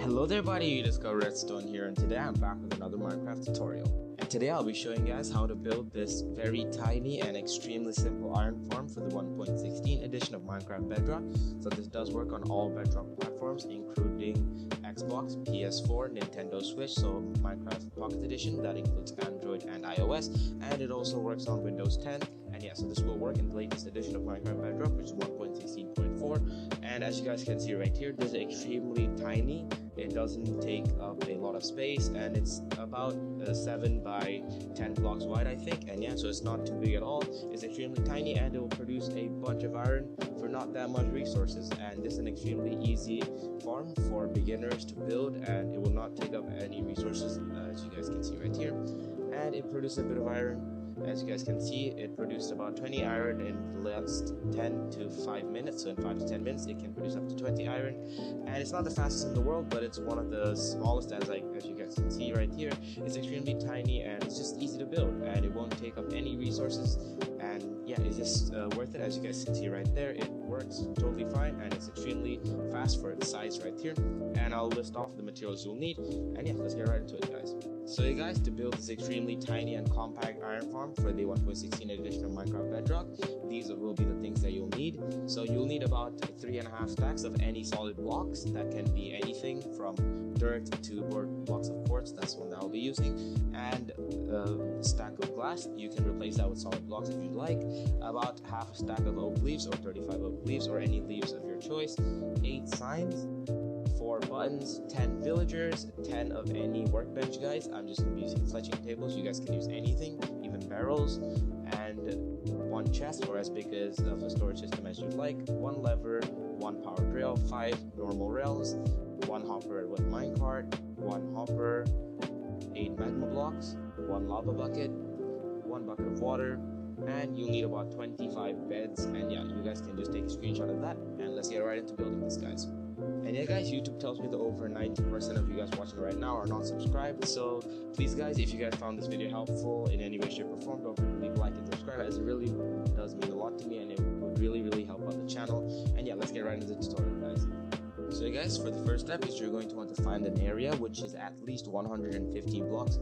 Hello there buddy, Rediscover Redstone here, and today I'm back with another Minecraft tutorial. And today I'll be showing you guys how to build this very tiny and extremely simple iron farm for the 1.16 edition of Minecraft Bedrock. So this does work on all Bedrock platforms, including Xbox, PS4, Nintendo Switch, so Minecraft Pocket Edition, that includes Android and iOS, and it also works on Windows 10. And yeah, so this will work in the latest edition of Minecraft Bedrock, which is 1.16.4. And as you guys can see right here, this is extremely tiny. It doesn't take up a lot of space, and it's about 7 by 10 blocks wide, I think. And yeah, so it's not too big at all. It's extremely tiny, and it will produce a bunch of iron for not that much resources. And this is an extremely easy farm for beginners to build, and it will not take up any resources, as you guys can see right here. And it produces a bit of iron. As you guys can see, it produced about 20 iron in the last 10 to 5 minutes. So in 5 to 10 minutes, it can produce up to 20 iron. And it's not the fastest in the world, but it's one of the smallest, as you guys can see right here. It's extremely tiny, and it's just easy to build, and it won't take up any resources. And yeah, it's just worth it. As you guys can see right there, it works totally fine, and it's extremely fast for its size right here. And I'll list off the materials you'll need. And yeah, let's get right into it, guys. So you guys, to build this extremely tiny and compact iron farm for the 1.16 edition of Minecraft Bedrock, these will be the things that you'll need. So you'll need about 3.5 stacks of any solid blocks. That can be anything from dirt to blocks of quartz. That's one that I'll be using. And a stack of glass. You can replace that with solid blocks if you'd like. About half a stack of oak leaves, or 35 oak leaves, or any leaves of your choice. 8 signs. 4 buttons, 10 villagers, 10 of any workbench, guys. I'm just going to be using fletching tables. You guys can use anything, even barrels, and 1 chest, or as big as of a storage system as you'd like, 1 lever, 1 power drill, 5 normal rails, 1 hopper with minecart, 1 hopper, 8 magma blocks, 1 lava bucket, 1 bucket of water, and you'll need about 25 beds. And yeah, you guys can just take a screenshot of that, and let's get right into building this, guys. And yeah guys, YouTube tells me that over 90% of you guys watching right now are not subscribed, so please guys, if you guys found this video helpful in any way, shape or form, don't forget to leave a like and subscribe, as it really does mean a lot to me, and it would really help out the channel. And yeah, let's get right into the tutorial, guys. So you guys, for the first step is you're going to want to find an area which is at least 150 blocks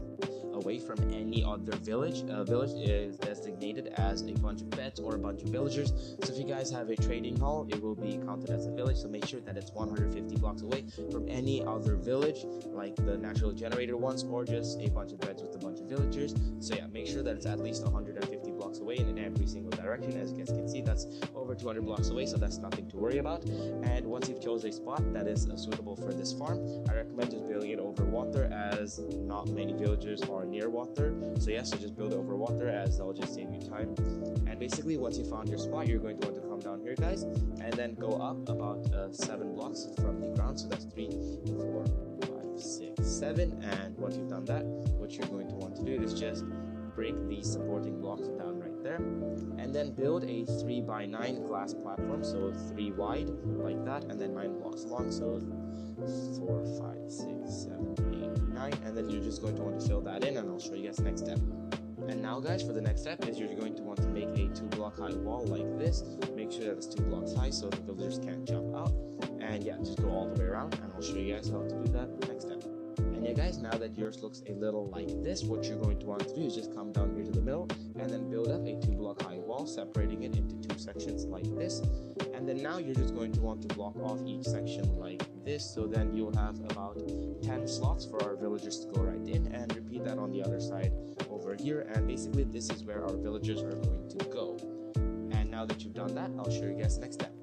away from any other village. A village is designated as a bunch of beds or a bunch of villagers. So if you guys have a trading hall, it will be counted as a village. So make sure that it's 150 blocks away from any other village, like the naturally generated ones, or just a bunch of beds with a bunch of villagers. So yeah, make sure that it's at least 150 blocks away in every single direction. As you guys can see, that's over 200 blocks away, so that's nothing to worry about. And once you've chosen a spot that is suitable for this farm, I recommend just building it over water, as not many villagers are near water. So yeah, so just build it over water, as that'll just save you time. And basically, once you found your spot, you're going to want to come down here, guys, and then go up about 7 blocks from the ground. So that's 3, 4, 5, 6, 7. And once you've done that, what you're going to want to do is just break these supporting blocks down right there, and then build a 3 by 9 glass platform, so 3 wide like that, and then 9 blocks long, so 4, 5, 6, 7, 8, 9, and then you're just going to want to fill that in, and I'll show you guys the next step. And now guys, for the next step is you're going to want to make a 2-block high wall like this. Make sure that it's 2 blocks high so the villagers can't jump out, and yeah, just go all the way around, and I'll show you guys how to do that next step. And yeah guys, now that yours looks a little like this, what you're going to want to do is just come down here to the middle and then build up a 2-block high wall, separating it into 2 sections like this. And then now you're just going to want to block off each section like this, so then you'll have about 10 slots for our villagers to go right in, and repeat that on the other side over here. And basically this is where our villagers are going to go. And now that you've done that, I'll show you guys the next step.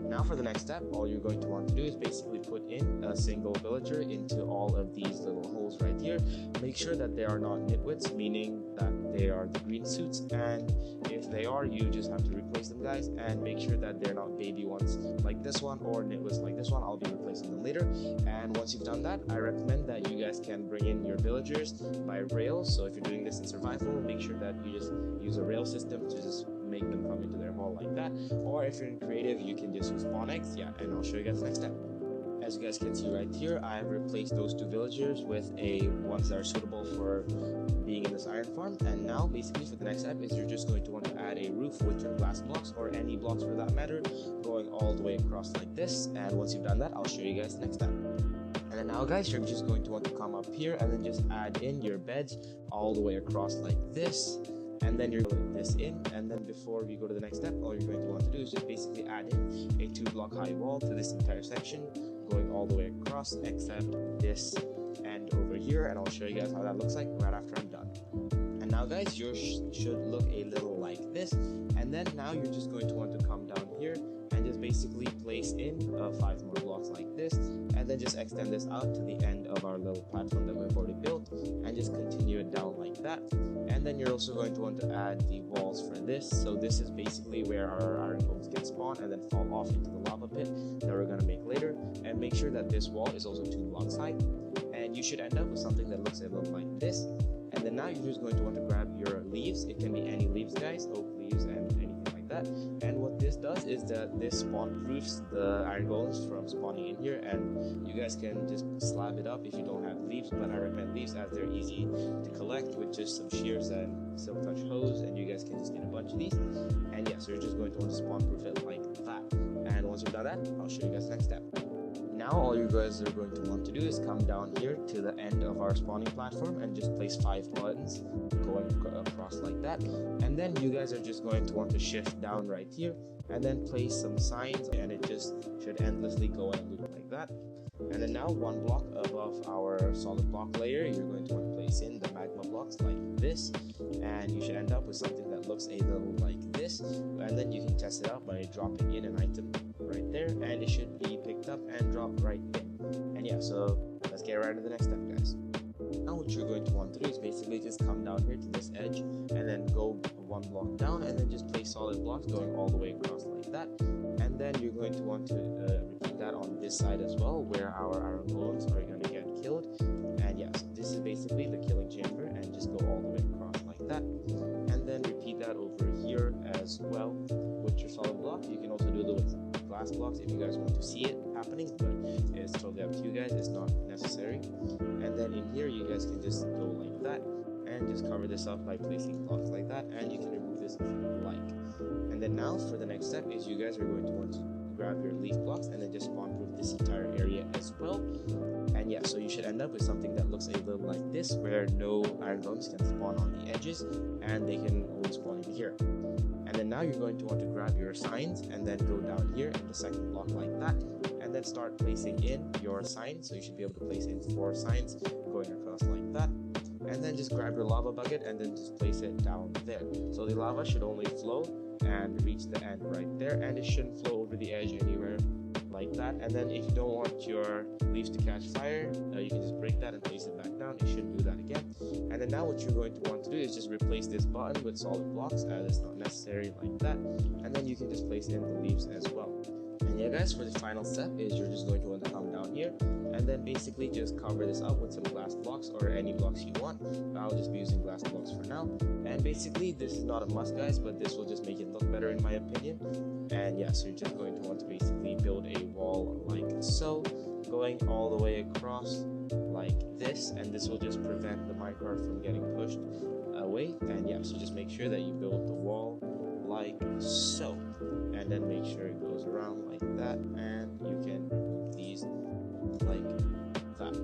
Now for the next step, all you're going to want to do is basically put in a single villager into all of these little holes right here. Make sure that they are not nitwits, meaning that they are the green suits, and if they are, you just have to replace them, guys. And make sure that they're not baby ones like this one, or nitwits like this one. I'll be replacing them later. And once you've done that, I recommend that you guys can bring in your villagers by rails. So if you're doing this in survival, make sure that you just use a rail system to just make them come into their hall like that. Or if you're in creative, you can just use spawn eggs. Yeah, and I'll show you guys the next step. As you guys can see right here, I have replaced those 2 villagers with ones that are suitable for being in this iron farm. And now basically for the next step is you're just going to want to add a roof with your glass blocks, or any blocks for that matter, going all the way across like this. And once you've done that, I'll show you guys the next step. And now guys, you're just going to want to come up here and then just add in your beds all the way across like this, and then you're going to put this in. And then before we go to the next step, all you're going to want to do is just basically add in a 2-block high wall to this entire section, going all the way across except this end over here, and I'll show you guys how that looks like right after I'm done. And now guys, yours should look a little like this. And then now you're just going to want to come down here and just basically place in 5 more blocks like this, and then just extend this out to the end of our little platform that we've already built, and just continue it down like that. And then you're also going to want to add the walls for this. So this is basically where our iron golems can spawn and then fall off into the lava pit that we're going to make later. And make sure that this wall is also 2 blocks high, and you should end up with something that looks a little like this. And then now you're just going to want to grab your leaves. It can be any leaves guys, oak leaves and anything like that. And what this does is that this spawn proofs the iron golems from spawning in here, and you guys can just slab it up if you don't have leaves, but I recommend leaves as they're easy to collect with just some shears and silk touch hose, and you guys can just get a bunch of these. And yeah, so you're just going to want to spawn proof it like that. And once you've done that, I'll show you guys the next step. Now all you guys are going to want to do is come down here to the end of our spawning platform and just place 5 buttons going across like that. And then you guys are just going to want to shift down right here and then place some signs, and it just should endlessly go and loop like that. And then now 1 block above our solid block layer, you're going to want to place in the magma blocks like this, and you should end up with something that looks a little like this. And then you can test it out by dropping in an item right there, and it should be picked up and dropped right in. And yeah, so let's get right to the next step guys. Now what you're going to want to do is basically just come down here to this edge and then go 1 block down, and then just place solid blocks going all the way across like that. And then you're going to want to repeat that on this side as well, where our iron golems are going to get killed. And yeah, so this is basically the killing chamber, and just go all the way across like that. And then repeat that over here as well with your solid block. You can also do it with glass blocks if you guys want to see it happening, but it's totally up to you guys, it's not necessary. And then in here you guys can just go like that and just cover this up by placing blocks like that, and you can remove this if you like. And then now for the next step is you guys are going to want to grab your leaf blocks and then just spawn proof this entire area as well. And yeah, so you should end up with something that looks a little like this, where no iron golems can spawn on the edges and they can only spawn in here. And then now you're going to want to grab your signs and then go down here in the second block like that, and then start placing in your signs. So you should be able to place in 4 signs going across like that. And then just grab your lava bucket and then just place it down there. So the lava should only flow and reach the end right there, and it shouldn't flow over the edge anywhere like that. And then if you don't want your leaves to catch fire, you can just break that and place it back down. It shouldn't do that again. And then now what you're going to want to do is just replace this button with solid blocks, as it's not necessary like that. And then you can just place in the leaves as well. And yeah guys, for the final step is you're just going to want to come down here and then basically just cover this up with some glass blocks or any blocks you want. I'll just be using glass blocks for now. And basically this is not a must guys, but this will just make it look better in my opinion. And yeah, so you're just going to want to basically build a wall like so, going all the way across like this, and this will just prevent the minecart from getting pushed away. And yeah, so just make sure that you build the wall like so, and then make sure it goes around like that, and you can remove these like that.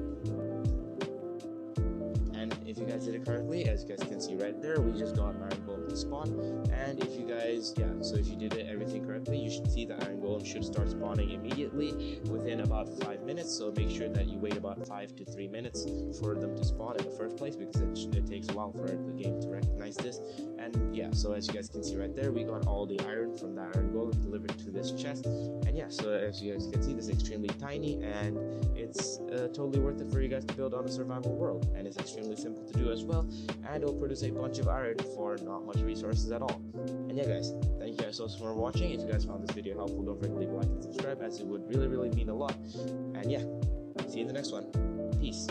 And if you guys did it correctly, as you guys can see right there, we just got an iron golem to spawn. And if you guys, yeah, so if you did everything correctly, you should see the iron golem should start spawning immediately within about 5 minutes. So make sure that you wait about 5 to 3 minutes for them to spawn in the first place, because it takes a while for the game to recognize this. And yeah, so as you guys can see right there, we got all the iron from the iron golem delivered to this chest. And yeah, so as you guys can see, this is extremely tiny, and it's totally worth it for you guys to build on a survival world. And it's extremely simple to do as well, and it'll produce a bunch of iron for not much resources at all. And yeah guys, thank you guys so much for watching. If you guys found this video helpful, don't forget to leave a like and subscribe, as it would really mean a lot. And yeah, see you in the next one. Peace.